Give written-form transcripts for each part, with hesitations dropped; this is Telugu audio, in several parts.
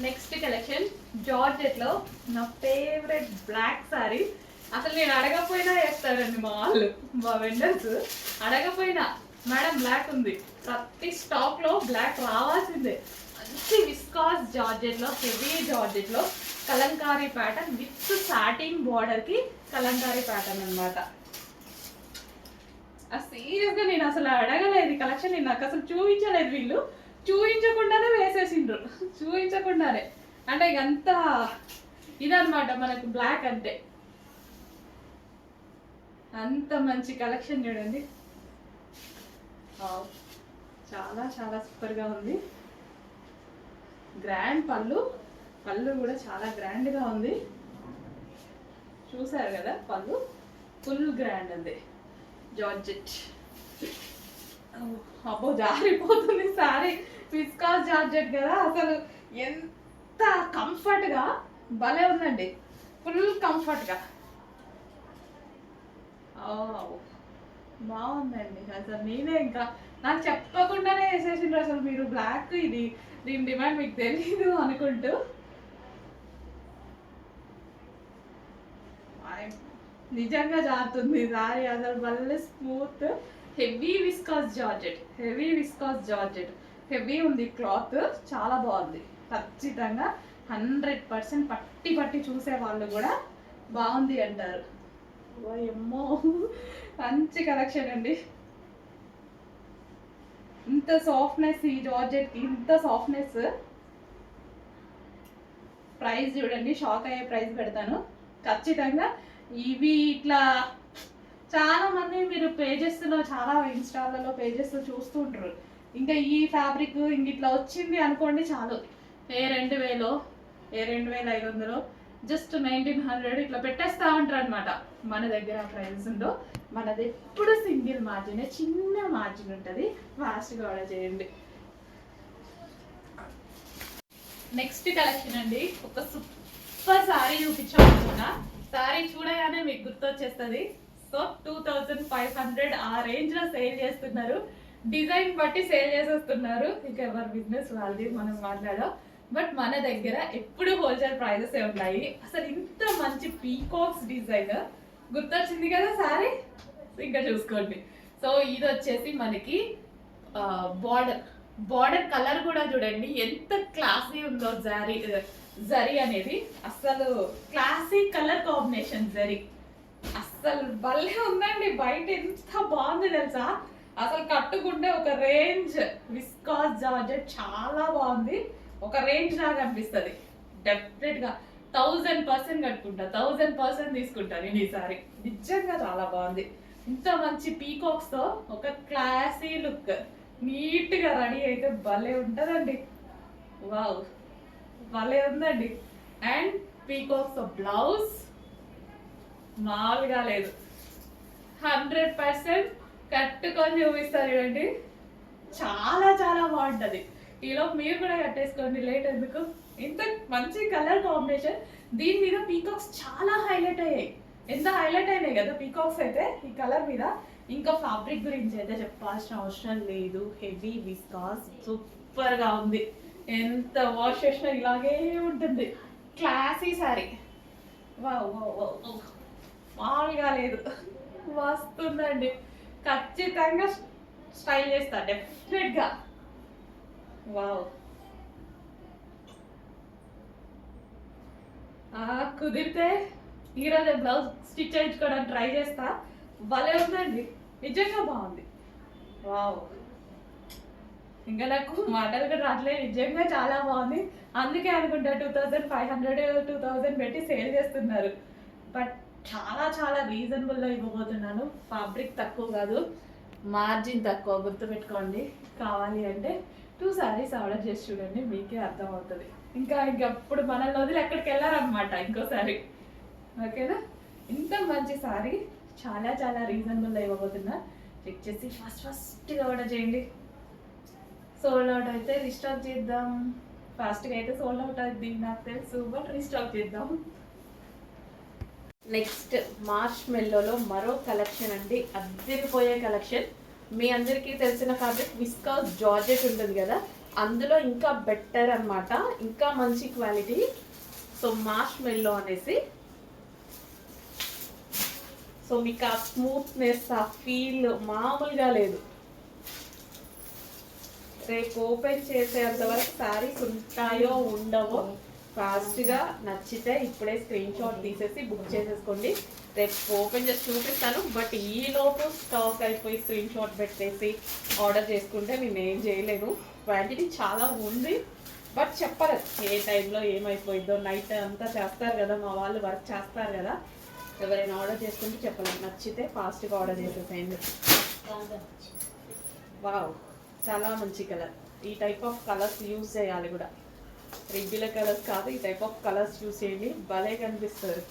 నెక్స్ట్ కలెక్షన్ జార్జెట్లో నా ఫేవరెట్ బ్లాక్ సారీ. అసలు నేను అడగపోయినా వేస్తారండి మా వాళ్ళు, మా వెండర్స్ అడగపోయినా మేడం బ్లాక్ ఉంది, ప్రతి స్టాక్లో బ్లాక్ రావాల్సిందే. మంచి విస్కాస్ జార్జెట్లో, హెవీ జార్జెట్లో కలంకారీ ప్యాటర్న్ విత్ సాటిన్ బార్డర్కి కలంకారీ ప్యాటర్న్ అనమాట. సీరియస్గా నేను అసలు అడగలేదు కలెక్షన్, నేను నాకు అసలు చూపించలేదు, వీళ్ళు చూపించకుండానే వేసేసిండ్రు, చూపించకుండానే. అంటే ఇకంత ఇదనమాట మనకు బ్లాక్ అంటే. అంత మంచి కలెక్షన్ చూడండి, చాలా చాలా సూపర్గా ఉంది. గ్రాండ్ పళ్ళు, పళ్ళు కూడా చాలా గ్రాండ్గా ఉంది. చూసారు కదా పళ్ళు ఫుల్ గ్రాండ్ ఉంది. జార్జెట్ అబ్బో జారిపోతుంది సారీ, విస్కాస్ జార్జెట్ కదా, అసలు ఎంత కంఫర్ట్గా భలే ఉందండి, ఫుల్ కంఫర్ట్గా బాగుందండి. అసలు నేనే ఇంకా నాకు చెప్పకుండానే వేసేసిండ్రు అసలు మీరు బ్లాక్, ఇది దీని డిమాండ్ మీకు తెలీదు అనుకుంటూ. నిజంగా జారుతుంది సారీ, అసలు భలే smooth. Heavy viscous georgette, heavy viscous georgette, heavy ఉంది క్లాత్, చాలా బాగుంది. ఖచ్చితంగా 100% పట్టి పట్టి చూసే వాళ్ళు కూడా బాగుంది అంటారు. ఏమో మంచి కలెక్షన్ అండి. ఇంత సాఫ్ట్నెస్ ఈ జార్జెట్కి, ఇంత సాఫ్ట్నెస్. ప్రైస్ చూడండి, షాక్ అయ్యే ప్రైస్ పెడతాను ఖచ్చితంగా. ఇవి ఇట్లా చాలా మంది మీరు పేజెస్లో, చాలా ఇన్స్టాలలో పేజెస్ చూస్తుంటారు, ఇంకా ఈ ఫ్యాబ్రిక్ ఇంక ఇట్లా వచ్చింది అనుకోండి చాలు, ఏ 2000 ఏ 2500 జస్ట్ 1900 ఇట్లా పెట్టేస్తా ఉంటారు అనమాట. మన దగ్గర ప్రైస్ ఉండో, మనది ఎప్పుడు సింగిల్ మార్జిన్, చిన్న మార్జిన్ ఉంటుంది. ఫాస్ట్గా ఆర్డర్ చేయండి. నెక్స్ట్ కలెక్షన్ అండి, ఒక సూపర్ సారీ చూపించామనుకున్నా. సారీ చూడగానే మీకు గుర్తొచ్చేస్తుంది. సో 2500 ఆ రేంజ్ లో సేల్ చేస్తున్నారు, డిజైన్ బట్టి సేల్ చేసేస్తున్నారు. ఇంకా ఎవరి బిజినెస్ వాళ్ళది, మనం మాట్లాడాం. బట్ మన దగ్గర ఎప్పుడు హోల్సేల్ ప్రైజెస్ ఉంటాయి. అసలు ఇంత మంచి పీకాక్స్ డిజైన్ గుర్తొచ్చింది కదా సారీ, ఇంకా చూసుకోండి. సో ఇది వచ్చేసి మనకి బార్డర్ కలర్ కూడా చూడండి ఎంత క్లాసీ ఉందో. జరీ అనేది అసలు క్లాసీ కలర్ కాంబినేషన్. జరీ అసలు భలే ఉందండి, బయట ఎంత బాగుంది తెలుసా. అసలు కట్టుకుంటే ఒక రేంజ్, విస్కాస్ జార్జెట్ చాలా బాగుంది, ఒక రేంజ్ లాగా అనిపిస్తుంది. డెఫినెట్గా 1000% కట్టుకుంటా, 1000% తీసుకుంటా నేను ఈసారి. నిజంగా చాలా బాగుంది. ఇంత మంచి పీకాక్స్తో ఒక క్లాసీ లుక్, నీట్గా రెడీ అయితే భలే ఉంటుందండి. వావ్ భలే ఉందండి. అండ్ పీకాక్స్ బ్లౌజ్ మామూలుగా లేదు, 100% కట్టుకొని చూపిస్తారు చూడండి, చాలా చాలా బాగుంటుంది. ఈలో మీరు కూడా కట్టేసుకోండి, లేట్ ఎందుకు. ఇంత మంచి కలర్ కాంబినేషన్, దీని మీద పీకాక్స్ చాలా హైలైట్ అయ్యాయి. ఎంత హైలైట్ అయినాయి కదా పీకాక్స్ అయితే ఈ కలర్ మీద. ఇంకా ఫ్యాబ్రిక్ గురించి అయితే చెప్పాల్సిన అవసరం లేదు, హెవీ విస్కాస్ సూపర్గా ఉంది. ఎంత వాష్ చేసినా ఇలాగే ఉంటుంది. క్లాసీ సారీ, మామూలుగా లేదు, వస్తుందండి. ఖచ్చితంగా స్టైల్ చేస్తా డెఫినెట్గా. వావ్ కుదిరితే ఈరోజు బ్లౌజ్ స్టిచ్ చేయించుకోవడానికి ట్రై చేస్తా. భలే ఉందండి, నిజంగా బాగుంది. వావ్ ఇంకా నాకు మాటలు కూడా రావట్లేదు, నిజంగా చాలా బాగుంది. అందుకే అనుకుంటా 2500 2000 పెట్టి సేల్ చేస్తున్నారు. బట్ చాలా చాలా రీజనబుల్లో ఇవ్వబోతున్నాను. ఫ్యాబ్రిక్ తక్కువ కాదు, మార్జిన్ తక్కువ, గుర్తుపెట్టుకోండి. కావాలి అంటే 2 సారీస్ ఆర్డర్ చేసి చూడండి, మీకే అర్థమవుతుంది. ఇంకప్పుడు మనల్ని వదిలి ఎక్కడికి వెళ్ళారనమాట ఇంకోసారి. ఓకేనా, ఇంత మంచి సారీ చాలా చాలా రీజనబుల్లో ఇవ్వబోతున్నా. చెక్ చేసి ఫస్ట్గా ఆర్డర్ చేయండి. సోల్డ్ అవుట్ అయితే రీస్టాక్ చేద్దాం, ఫాస్ట్గా అయితే సోల్డ్ అవుట్ అవుతుంది నాకు తెలుసు, బట్ రీస్టాక్ చేద్దాం. నెక్స్ట్ మార్చ్ మెల్లోలో మరో కలెక్షన్ అండి, అద్దరిపోయే కలెక్షన్. మీ అందరికీ తెలిసిన ఫ్యాబ్రిక్ విస్కాస్ జార్జెట్ ఉంటుంది కదా, అందులో ఇంకా బెటర్ అన్నమాట, ఇంకా మంచి క్వాలిటీ. సో మార్ష్ మెల్లో అనేసి, సో మీకు ఆ స్మూత్నెస్, ఆ ఫీల్ మామూలుగా లేదు. రేపు ఓపెన్ చేసేంత వరకు శారీస్ ఉంటాయో ఉండవో, ఫాస్ట్గా నచ్చితే ఇప్పుడే స్క్రీన్ షాట్ తీసేసి బుక్ చేసేసుకోండి. రేపు ఓపెన్ చేసి చూపిస్తాను. బట్ ఈ లోపు స్టాక్ అయిపోయి స్క్రీన్ షాట్ పెట్టేసి ఆర్డర్ చేసుకుంటే మేము ఏం చేయలేము. క్వాంటిటీ చాలా ఉంది, బట్ చెప్పలేదు ఏ టైంలో ఏమైపోయిందో. నైట్ అంతా చేస్తారు కదా మా వాళ్ళు, వర్క్ చేస్తారు కదా, ఎవరైనా ఆర్డర్ చేసుకుంటే చెప్పలేదు. నచ్చితే ఫాస్ట్గా ఆర్డర్ చేసేసేయండి. వావ్, చాలా మంచి కలర్. ఈ టైప్ ఆఫ్ కలర్స్ యూజ్ చేయాలి కూడా, రెగ్యులర్ కలర్స్ కాదు, ఈ టైప్ ఆఫ్ కలర్స్ యూజ్ చేయండి, భలే కనిపిస్తుంది.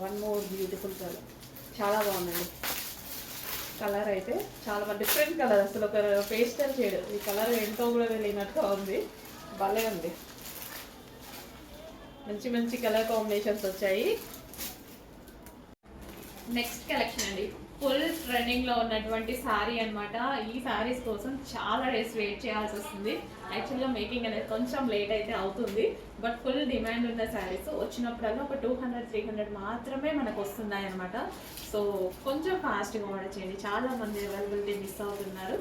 వన్ మోర్ బ్యూటిఫుల్ కలర్, చాలా బాగుందండి. కలర్ అయితే చాలా డిఫరెంట్ కలర్, అసలు ఒక పేస్టల్ షేడ్. ఈ కలర్ ఏంటో కూడా తెలియనట్టుగా ఉంది, భలే ఉంది. మంచి మంచి కలర్ కాంబినేషన్స్ వచ్చాయి. నెక్స్ట్ కలెక్షన్ అండి, ఫుల్ ట్రెండింగ్ లో ఉన్నటువంటి శారీ అనమాట. ఈ శారీస్ కోసం చాలా డేస్ వెయిట్ చేయాల్సి వస్తుంది. యాక్చువల్గా మేకింగ్ అనేది కొంచెం లేట్ అయితే అవుతుంది, బట్ ఫుల్ డిమాండ్ ఉన్న శారీస్ వచ్చినప్పుడల్లా ఒక 200-300 మాత్రమే మనకు వస్తున్నాయి అనమాట. సో కొంచెం ఫాస్ట్గా ఆర్డర్ చేయండి, చాలా మంది అవైలబిలిటీ మిస్ అవుతున్నారు.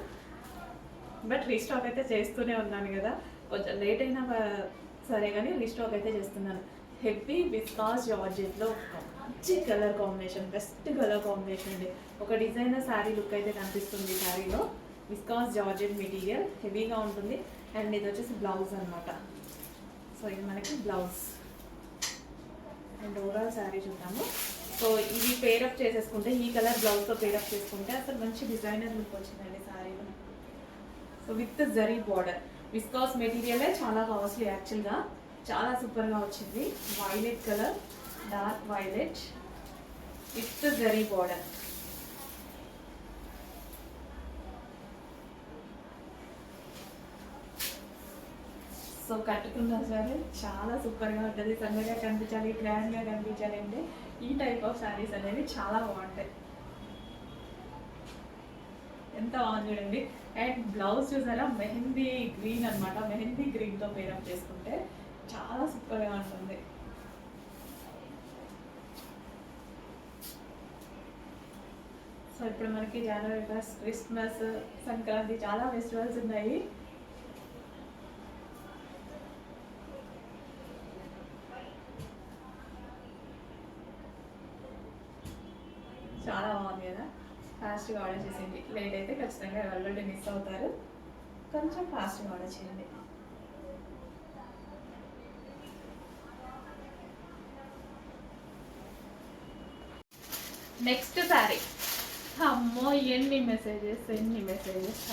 బట్ రీస్టాక్ అయితే చేస్తూనే ఉన్నాను కదా, కొంచెం లేట్ అయినా సరే కానీ రీస్టాక్ అయితే చేస్తున్నాను. హెవీ విస్కాస్ జార్జెట్లో మంచి colour combination, best colour combination అండి. ఒక డిజైనర్ శారీ లుక్ అయితే కనిపిస్తుంది ఈ శారీలో. విస్కాస్ జార్జెట్ మెటీరియల్ హెవీగా ఉంటుంది. అండ్ ఇది వచ్చేసి బ్లౌజ్ అనమాట. సో ఇది మనకి బ్లౌజ్ అండ్ ఓవరాల్ శారీ చూద్దాము. సో ఇవి పేరప్ చేసేసుకుంటే, ఈ కలర్ బ్లౌజ్తో పేరప్ చేసుకుంటే అసలు మంచి డిజైనర్ లుక్ వచ్చిందండి శారీలో. So with zari border, viscose మెటీరియలే చాలా కాస్ట్లీ యాక్చువల్గా, చాలా సూపర్గా వచ్చింది. Violet colour, dark violet with zari border. So కట్టుకున్నా సరే చాలా సూపర్గా ఉంటుంది. సన్నగా కనిపించాలి, గ్రాండ్గా కనిపించాలి అంటే ఈ టైప్ ఆఫ్ శారీస్ అనేవి చాలా బాగుంటాయి. ఎంత బాగుంది చూడండి. అండ్ బ్లౌజ్ చూసారా, మెహందీ గ్రీన్ అనమాట. మెహందీ గ్రీన్తో పేరప్ చేసుకుంటే చాలా సూపర్గా ఉంటుంది. సో ఇప్పుడు మనకి జనవరి ఫస్ట్, క్రిస్మస్, సంక్రాంతి చాలా ఫెస్టివల్స్ ఉన్నాయి. చాలా బాగుంది కదా, ఫాస్ట్గా ఆర్డర్ చేసేయండి. లేట్ అయితే ఖచ్చితంగా అవైలబిలిటీ మిస్ అవుతారు, కొంచెం ఫాస్ట్గా ఆర్డర్ చేయండి. నెక్స్ట్ శారీ, అమ్మో ఎన్ని మెసేజెస్,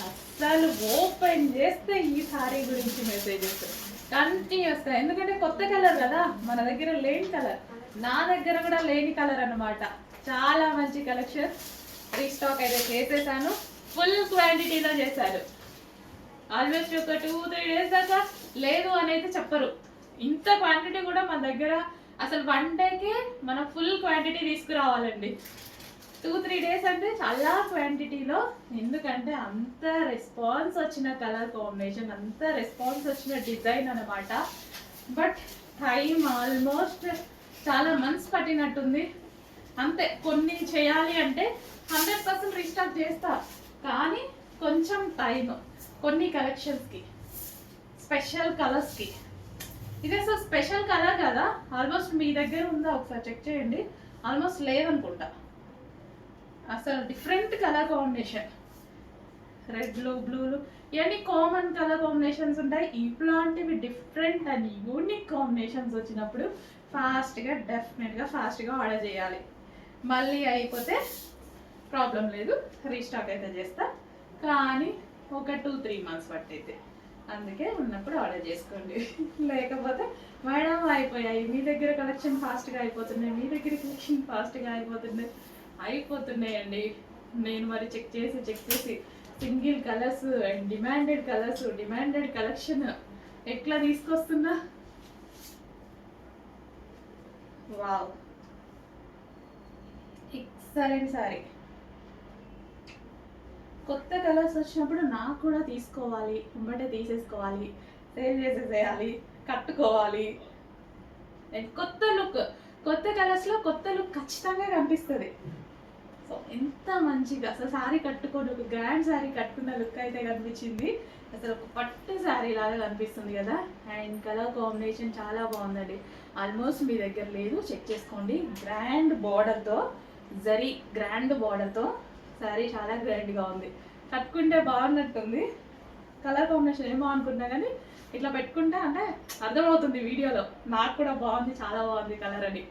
అస్సలు ఓపెన్ చేస్తే ఈ శారీ గురించి మెసేజెస్ కంటిన్యూస్. ఎందుకంటే కొత్త కలర్ కదా, మన దగ్గర లేని కలర్, నా దగ్గర కూడా లేని కలర్ అనమాట. చాలా మంచి కలెక్షన్. రీస్టాక్ అయితే చేసేసాను, ఫుల్ క్వాంటిటీలో చేశారు. ఆల్మోస్ట్ ఒక 2-3 డేస్ దాకా లేదు అనేది చెప్పరు. ఇంత క్వాంటిటీ కూడా మన దగ్గర అసలు 1 డేకే మనం ఫుల్ క్వాంటిటీ తీసుకురావాలండి. 2-3 డేస్ అంటే చాలా క్వాంటిటీలో, ఎందుకంటే అంత రెస్పాన్స్ వచ్చిన కలర్ కాంబినేషన్, అంత రెస్పాన్స్ వచ్చిన డిజైన్ అనమాట. బట్ టైం ఆల్మోస్ట్ చాలా మంత్స్ పట్టినట్టుంది. అంతే, కొన్ని చేయాలి అంటే 100% రీస్టాక్ చేస్తా, కానీ కొంచెం టైం కొన్ని కలెక్షన్స్కి, స్పెషల్ కలర్స్కి. ఇది అసలు స్పెషల్ కలర్ కదా, ఆల్మోస్ట్ మీ దగ్గర ఉందా ఒకసారి చెక్ చేయండి. ఆల్మోస్ట్ లేదనుకుంటా. అసలు డిఫరెంట్ కలర్ కాంబినేషన్, రెడ్లు, బ్లూలు, ఇవన్నీ కామన్ కలర్ కాంబినేషన్స్ ఉంటాయి. ఇట్లాంటివి డిఫరెంట్ అండ్ యూనిక్ కాంబినేషన్స్ వచ్చినప్పుడు ఫాస్ట్గా, డెఫినెట్గా ఫాస్ట్గా ఆర్డర్ చేయాలి. మళ్ళీ అయిపోతే ప్రాబ్లం లేదు, రీస్టాక్ అయితే చేస్తా, కానీ ఒక 2-3 మంత్స్ పట్టయితే. అందుకే ఉన్నప్పుడు ఆర్డర్ చేసుకోండి. లేకపోతే మేడం అయిపోయాయి, మీ దగ్గర కలెక్షన్ ఫాస్ట్గా అయిపోతున్నాయి, మీ దగ్గర కలెక్షన్ ఫాస్ట్గా అయిపోతున్నాయండి. నేను మరి చెక్ చేసి single colours and demanded collection ఎట్లా తీసుకొస్తున్నా. Wow, excellent sari. కొత్త కలర్స్ వచ్చినప్పుడు నాకు కూడా తీసుకోవాలి, వెంబటే తీసేసుకోవాలి, సేవ్ చేసేసేయాలి, కట్టుకోవాలి. అండ్ కొత్త కలర్స్లో కొత్త లుక్ ఖచ్చితంగా కనిపిస్తుంది. సో ఎంత మంచిగా అసలు శారీ కట్టుకొని ఒక గ్రాండ్ శారీ కట్టుకున్న లుక్ అయితే కనిపించింది. అసలు ఒక పట్టు శారీ లాగా కనిపిస్తుంది కదా. అండ్ కలర్ కాంబినేషన్ చాలా బాగుందండి. ఆల్మోస్ట్ మీ దగ్గర లేదు, చెక్ చేసుకోండి. గ్రాండ్ బార్డర్తో గ్రాండ్ బార్డర్తో శారీ చాలా గ్రాండ్గా ఉంది. కట్టుకుంటే బాగున్నట్టుంది. కలర్ కాంబినేషన్ ఏమో అనుకున్నా కానీ ఇట్లా పెట్టుకుంటే అంటే అర్థమవుతుంది వీడియోలో. నాకు కూడా బాగుంది, చాలా బాగుంది కలర్ అని.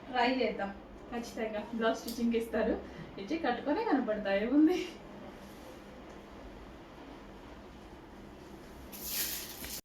ట్రై చేద్దాం ఖచ్చితంగా. బ్లౌజ్ స్టిచ్చింగ్కి ఇస్తారు, ఇచ్చి కట్టుకొని కనపడతాయి. ఏముంది.